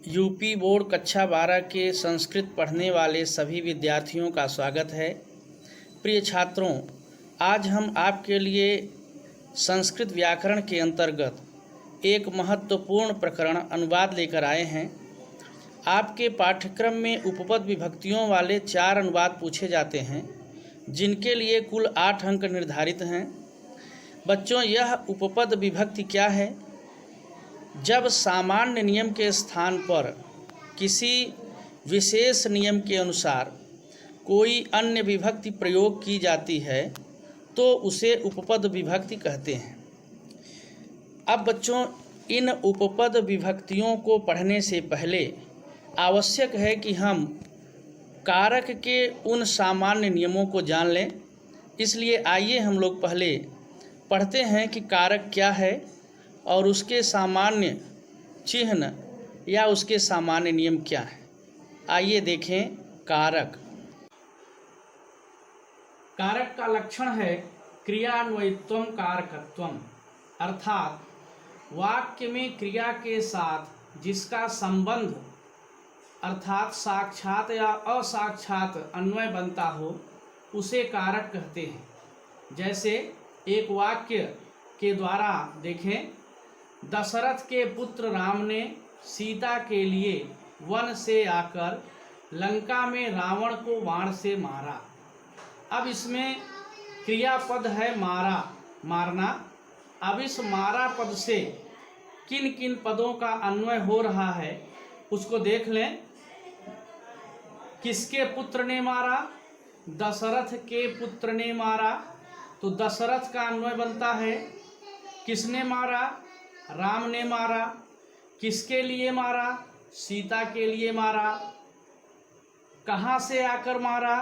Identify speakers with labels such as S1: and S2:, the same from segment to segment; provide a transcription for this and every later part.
S1: UP board कक्षा 12 के संस्कृत पढ़ने वाले सभी विद्यार्थियों का स्वागत है। प्रिय छात्रों, आज हम आपके लिए संस्कृत व्याकरण के अंतर्गत एक महत्वपूर्ण प्रकरण अनुवाद लेकर आए हैं। आपके पाठ्यक्रम में उपपद विभक्तियों वाले 4 अनुवाद पूछे जाते हैं, जिनके लिए कुल 8 अंक निर्धारित हैं। बच्चों, यह उपपद विभक्ति क्या है? जब सामान्य नियम के स्थान पर किसी विशेष नियम के अनुसार कोई अन्य विभक्ति प्रयोग की जाती है तो उसे उपपद विभक्ति कहते हैं। अब बच्चों, इन उपपद विभक्तियों को पढ़ने से पहले आवश्यक है कि हम कारक के उन सामान्य नियमों को जान लें। इसलिए आइए हम लोग पहले पढ़ते हैं कि कारक क्या है और उसके सामान्य चिन्ह या उसके सामान्य नियम क्या है। आइए देखें। कारक का लक्षण है क्रियान्वयित्वम कारकत्वम, अर्थात वाक्य में क्रिया के साथ जिसका संबंध अर्थात साक्षात या असाक्षात अन्वय बनता हो उसे कारक कहते हैं। जैसे एक वाक्य के द्वारा देखें, दशरथ के पुत्र राम ने सीता के लिए वन से आकर लंका में रावण को बाण से मारा। अब इसमें क्रियापद है मारा, मारना। अब इस मारा पद से किन किन पदों का अन्वय हो रहा है उसको देख लें। किसके पुत्र ने मारा? दशरथ के पुत्र ने मारा, तो दशरथ का अन्वय बनता है किसने मारा? राम ने मारा। किसके लिए मारा? सीता के लिए मारा। कहाँ से आकर मारा?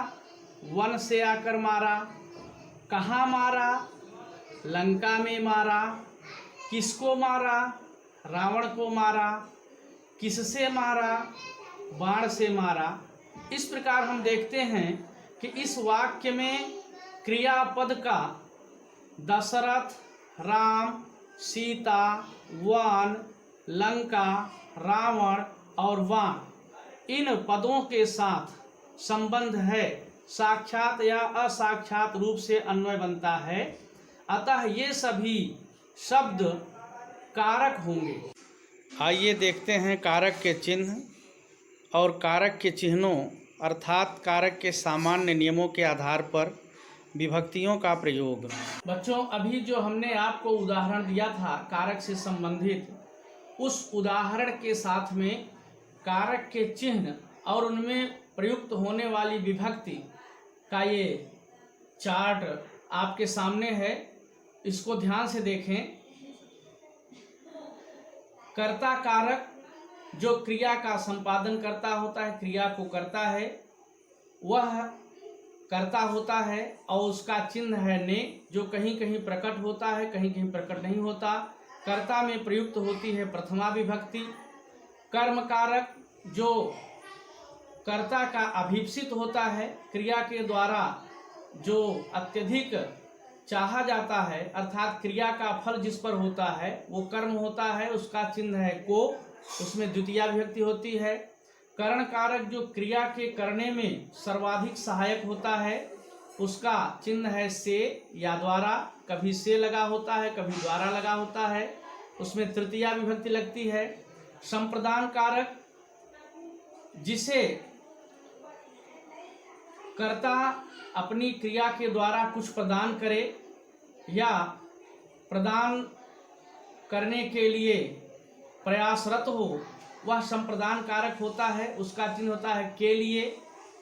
S1: वन से आकर मारा। कहाँ मारा? लंका में मारा। किसको मारा? रावण को मारा। किससे मारा? बाण से मारा। इस प्रकार हम देखते हैं कि इस वाक्य में क्रियापद का दशरथ, राम, सीता, वन, लंका, रावण और वाण, इन पदों के साथ संबंध है, साक्षात या असाक्षात रूप से अन्वय बनता है। अतः ये सभी शब्द कारक होंगे। आइए देखते हैं कारक के चिन्ह और कारक के चिन्हों अर्थात कारक के सामान्य नियमों के आधार पर विभक्तियों का प्रयोग। बच्चों, अभी जो हमने आपको उदाहरण दिया था कारक से संबंधित, उस उदाहरण के साथ में कारक के चिन्ह और उनमें प्रयुक्त होने वाली विभक्ति का ये चार्ट आपके सामने है। इसको ध्यान से देखें। कर्ता कारक जो क्रिया का संपादन करता होता है, क्रिया को करता है, वह कर्ता होता है और उसका चिन्ह है ने, जो कहीं कहीं प्रकट होता है, कहीं कहीं प्रकट नहीं होता। कर्ता में प्रयुक्त होती है प्रथमा विभक्ति। कर्म कारक जो कर्ता का अभीप्सित होता है, क्रिया के द्वारा जो अत्यधिक चाहा जाता है, अर्थात क्रिया का फल जिस पर होता है वो कर्म होता है, उसका चिन्ह है को, उसमें द्वितीया विभक्ति होती है। करण कारक जो क्रिया के करने में सर्वाधिक सहायक होता है, उसका चिन्ह है से या द्वारा। कभी से लगा होता है, कभी द्वारा लगा होता है, उसमें तृतीया विभक्ति लगती है। संप्रदान कारक जिसे कर्ता अपनी क्रिया के द्वारा कुछ प्रदान करे या प्रदान करने के लिए प्रयासरत हो, वह संप्रदान कारक होता है। उसका चिन्ह होता है के लिए,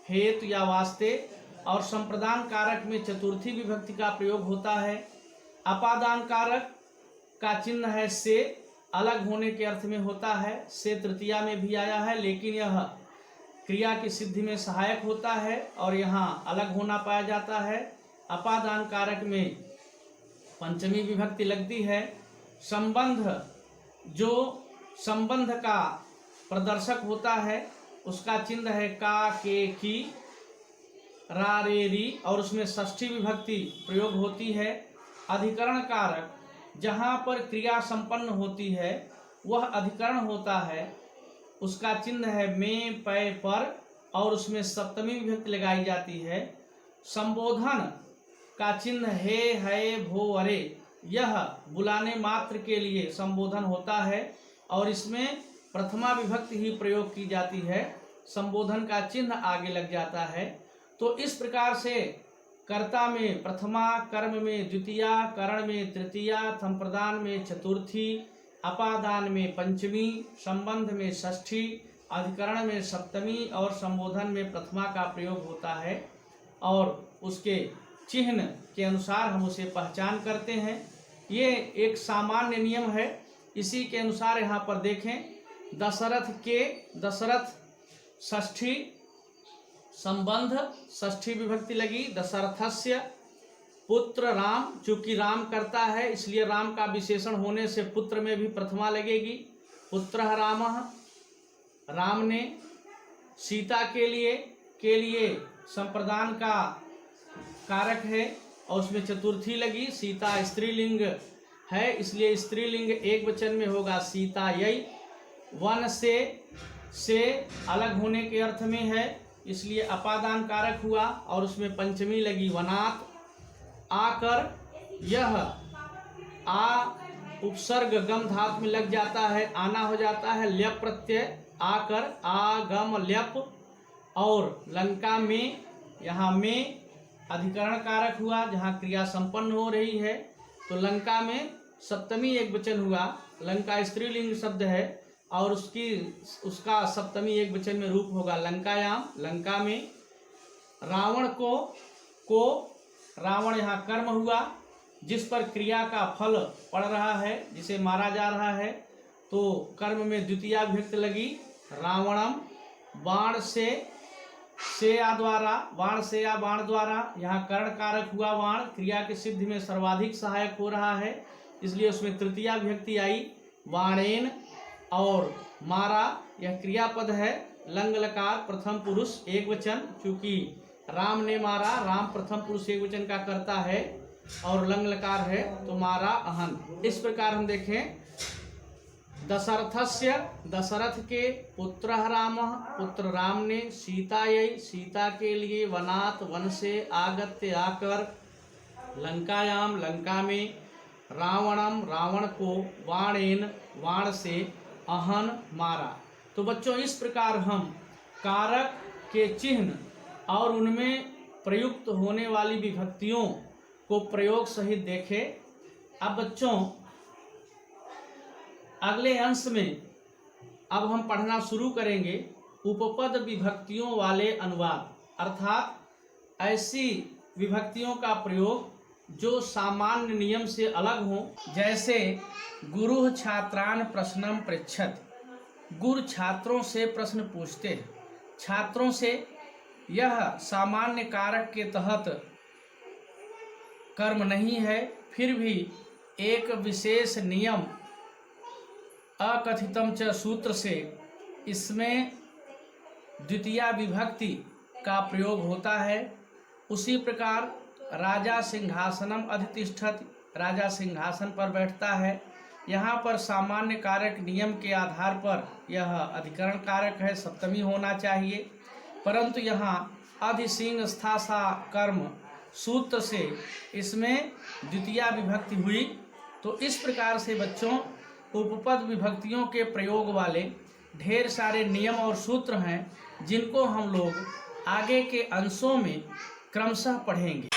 S1: हेतु या वास्ते। और संप्रदान कारक में चतुर्थी विभक्ति का प्रयोग होता है। अपादान कारक का चिन्ह है से, अलग होने के अर्थ में होता है। से तृतीया में भी आया है, लेकिन यह क्रिया की सिद्धि में सहायक होता है और यहाँ अलग होना पाया जाता है। अपादान कारक में पंचमी विभक्ति लगती है। संबंध जो संबंध का प्रदर्शक होता है, उसका चिन्ह है का, के, की, रा, रे, री और उसमें षष्ठी विभक्ति प्रयोग होती है। अधिकरण कारक जहाँ पर क्रिया संपन्न होती है वह अधिकरण होता है। उसका चिन्ह है में, पै, पर और उसमें सप्तमी विभक्ति लगाई जाती है। संबोधन का चिन्ह हे, है, भो, अरे, यह बुलाने मात्र के लिए संबोधन होता है और इसमें प्रथमा विभक्ति ही प्रयोग की जाती है। संबोधन का चिन्ह आगे लग जाता है। तो इस प्रकार से कर्ता में प्रथमा, कर्म में द्वितीया, करण में तृतीया, संप्रदान में चतुर्थी, अपादान में पंचमी, संबंध में षष्ठी, अधिकरण में सप्तमी और संबोधन में प्रथमा का प्रयोग होता है और उसके चिन्ह के अनुसार हम उसे पहचान करते हैं। ये एक सामान्य नियम है। इसी के अनुसार यहाँ पर देखें, दशरथ के, दशरथ षष्ठी, संबंध षष्ठी विभक्ति लगी। दशरथस्य पुत्र राम, चूंकि राम करता है इसलिए राम का विशेषण होने से पुत्र में भी प्रथमा लगेगी। पुत्रः रामः, राम ने। सीता के लिए संप्रदान का कारक है और उसमें चतुर्थी लगी। सीता स्त्रीलिंग है इसलिए स्त्रीलिंग एक वचन में होगा सीतायै। वन से अलग होने के अर्थ में है इसलिए अपादान कारक हुआ और उसमें पंचमी लगी वनात्। आकर, यह आ उपसर्ग गम धातु में लग जाता है, आना हो जाता है। ल्यप प्रत्यय, आकर, आगम ल्यप। और लंका में, यहाँ में अधिकरण कारक हुआ जहाँ क्रिया संपन्न हो रही है। तो लंका में सप्तमी एक वचन हुआ। लंका स्त्रीलिंग शब्द है और उसका सप्तमी एक वचन में रूप होगा लंकायाम, लंका में। रावण को रावण यहाँ कर्म हुआ जिस पर क्रिया का फल पड़ रहा है, जिसे मारा जा रहा है, तो कर्म में द्वितीया विभक्ति लगी। रावणम, बाण से या द्वारा, बाण से या बाण द्वारा, यहाँ कर्ण कारक हुआ बाण, क्रिया की सिद्धि में सर्वाधिक सहायक हो रहा है इसलिए उसमें तृतीया विभक्ति आई बाणेन। और मारा, यह क्रियापद है। लंग लकार प्रथम पुरुष एक वचन, चूंकि राम ने मारा, राम प्रथम पुरुष एक वचन का करता है और लंग लकार है तो मारा अहन। इस प्रकार हम देखें, दशरथस्य, दशरथ के, पुत्रः रामः, पुत्र राम ने, सीतायै, सीता के लिए, वनात्, वन से, आगत्य आकर, लंकायाम, लंका में, रावणम, रावण को, बाणेन, बाण से, अहन, मारा। तो बच्चों इस प्रकार हम कारक के चिन्ह और उनमें प्रयुक्त होने वाली विभक्तियों को प्रयोग सहित देखें। अब बच्चों अगले अंश में अब हम पढ़ना शुरू करेंगे उपपद विभक्तियों वाले अनुवाद, अर्थात ऐसी विभक्तियों का प्रयोग जो सामान्य नियम से अलग हों। जैसे गुरु छात्रान प्रश्नम पृच्छत, गुरु छात्रों से प्रश्न पूछते हैं। छात्रों से, यह सामान्य कारक के तहत कर्म नहीं है, फिर भी एक विशेष नियम अकथितम च सूत्र से इसमें द्वितीया विभक्ति का प्रयोग होता है। उसी प्रकार राजा सिंहासनम अधितिष्ठति, राजा सिंहासन पर बैठता है। यहाँ पर सामान्य कारक नियम के आधार पर यह अधिकरण कारक है, सप्तमी होना चाहिए, परंतु यहाँ अधिसिंह स्थासा कर्म सूत्र से इसमें द्वितीया विभक्ति हुई। तो इस प्रकार से बच्चों उपपद विभक्तियों के प्रयोग वाले ढेर सारे नियम और सूत्र हैं जिनको हम लोग आगे के अंशों में क्रमशः पढ़ेंगे।